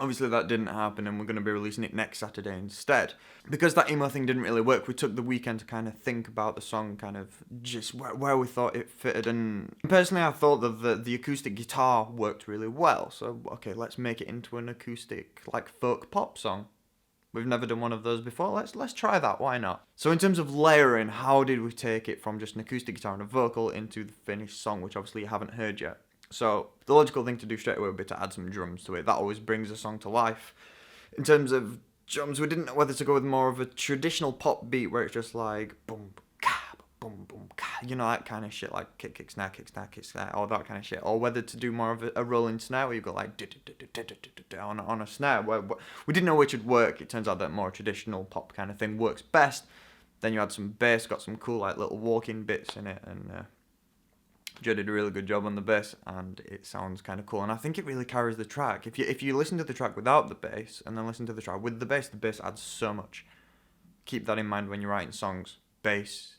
Obviously that didn't happen, and we're going to be releasing it next Saturday instead. Because that emo thing didn't really work, we took the weekend to kind of think about the song, kind of just where we thought it fitted. And personally, I thought that the acoustic guitar worked really well. So, okay, let's make it into an acoustic, like, folk pop song. We've never done one of those before. Let's try that. Why not? So in terms of layering, how did we take it from just an acoustic guitar and a vocal into the finished song, which obviously you haven't heard yet? So the logical thing to do straight away would be to add some drums to it. That always brings a song to life. In terms of drums, we didn't know whether to go with more of a traditional pop beat where it's just like boom, ka, boom, boom, ka, you know, that kind of shit, like kick, kick, snare, kick, snare, kick, snare, all that kind of shit. Or whether to do more of a rolling snare where you've got like on a snare. We didn't know which would work. It turns out that more traditional pop kind of thing works best. Then you add some bass, got some cool like little walking bits in it, and Joe did a really good job on the bass, and it sounds kind of cool. And I think it really carries the track. If you listen to the track without the bass, and then listen to the track with the bass adds so much. Keep that in mind when you're writing songs. Bass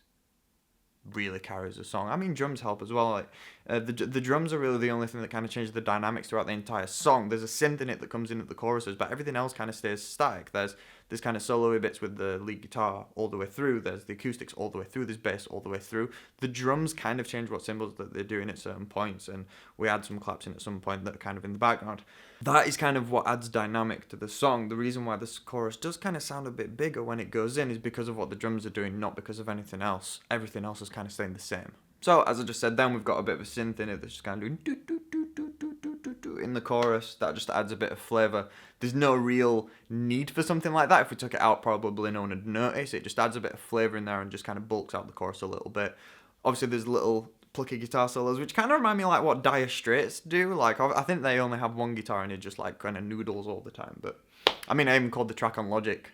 really carries a song. I mean, drums help as well. Like the drums are really the only thing that kind of changes the dynamics throughout the entire song. There's a synth in it that comes in at the choruses, but everything else kind of stays static. There's kind of solo-y bits with the lead guitar all the way through. There's the acoustics all the way through. There's bass all the way through. The drums kind of change what cymbals that they're doing at certain points, and we add some claps in at some point that are kind of in the background. That is kind of what adds dynamic to the song. The reason why this chorus does kind of sound a bit bigger when it goes in is because of what the drums are doing, not because of anything else. Everything else is kind of staying the same. So, as I just said, then we've got a bit of a synth in it that's just kind of doing do do do do do do do do in the chorus. That just adds a bit of flavour. There's no real need for something like that. If we took it out, probably no one would notice. It just adds a bit of flavour in there and just kind of bulks out the chorus a little bit. Obviously, there's little plucky guitar solos, which kind of remind me of like what Dire Straits do. Like, I think they only have one guitar and it just like kind of noodles all the time. But I mean, I even called the track on Logic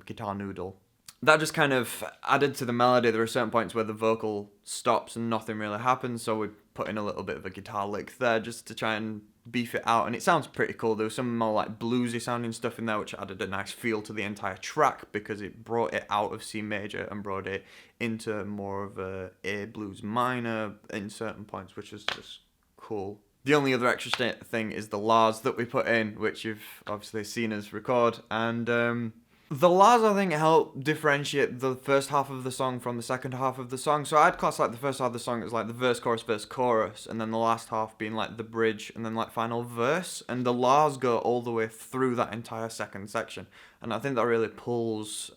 Guitar Noodle. That just kind of added to the melody. There are certain points where the vocal stops and nothing really happens, so we put in a little bit of a guitar lick there just to try and beef it out, and it sounds pretty cool. There was some more like bluesy sounding stuff in there which added a nice feel to the entire track because it brought it out of C major and brought it into more of a blues minor in certain points, which is just cool. The only other extra thing is the Lars that we put in, which you've obviously seen us record, and the Lars, I think, help differentiate the first half of the song from the second half of the song. So I'd class like the first half of the song as like the verse, chorus, and then the last half being like the bridge and then like final verse. And the Lars go all the way through that entire second section. And I think that really pulls,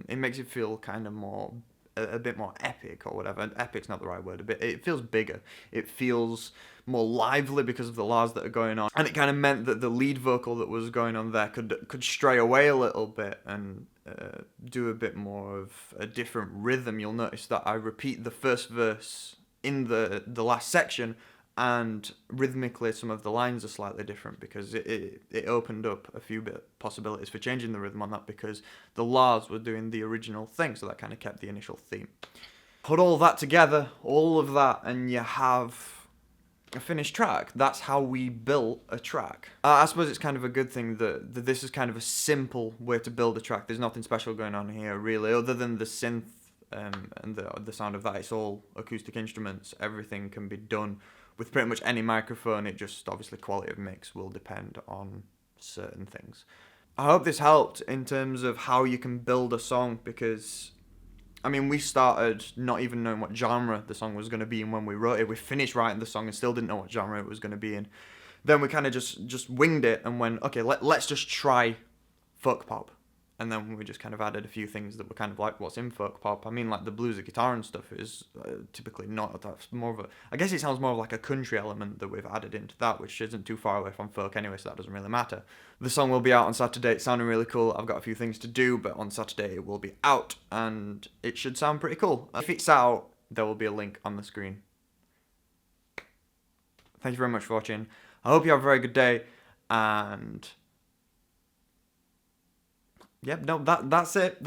it makes it feel kind of more, a bit more epic or whatever. And epic's not the right word, it feels bigger. It feels more lively because of the Lars that are going on, and it kind of meant that the lead vocal that was going on there could stray away a little bit and do a bit more of a different rhythm. You'll notice that I repeat the first verse in the last section, and rhythmically some of the lines are slightly different because it opened up a few bit possibilities for changing the rhythm on that because the Lars were doing the original thing, so that kind of kept the initial theme. Put all that together, all of that, and you have a finished track. That's how we built a track. I suppose it's kind of a good thing that this is kind of a simple way to build a track. There's nothing special going on here really, other than the synth and the sound of that. It's all acoustic instruments. Everything can be done with pretty much any microphone. It just, obviously, quality of mix will depend on certain things. I hope this helped in terms of how you can build a song, because I mean, we started not even knowing what genre the song was going to be in when we wrote it. We finished writing the song and still didn't know what genre it was going to be in. Then we kind of just winged it and went, okay, let's just try folk pop. And then we just kind of added a few things that were kind of like what's in folk pop. I mean, like the bluesy guitar and stuff is typically not. That's more of a, I guess it sounds more of like a country element that we've added into that, which isn't too far away from folk anyway, so that doesn't really matter. The song will be out on Saturday. It's sounding really cool. I've got a few things to do, but on Saturday it will be out, and it should sound pretty cool. If it's out, there will be a link on the screen. Thank you very much for watching. I hope you have a very good day, and yep, no, that's it.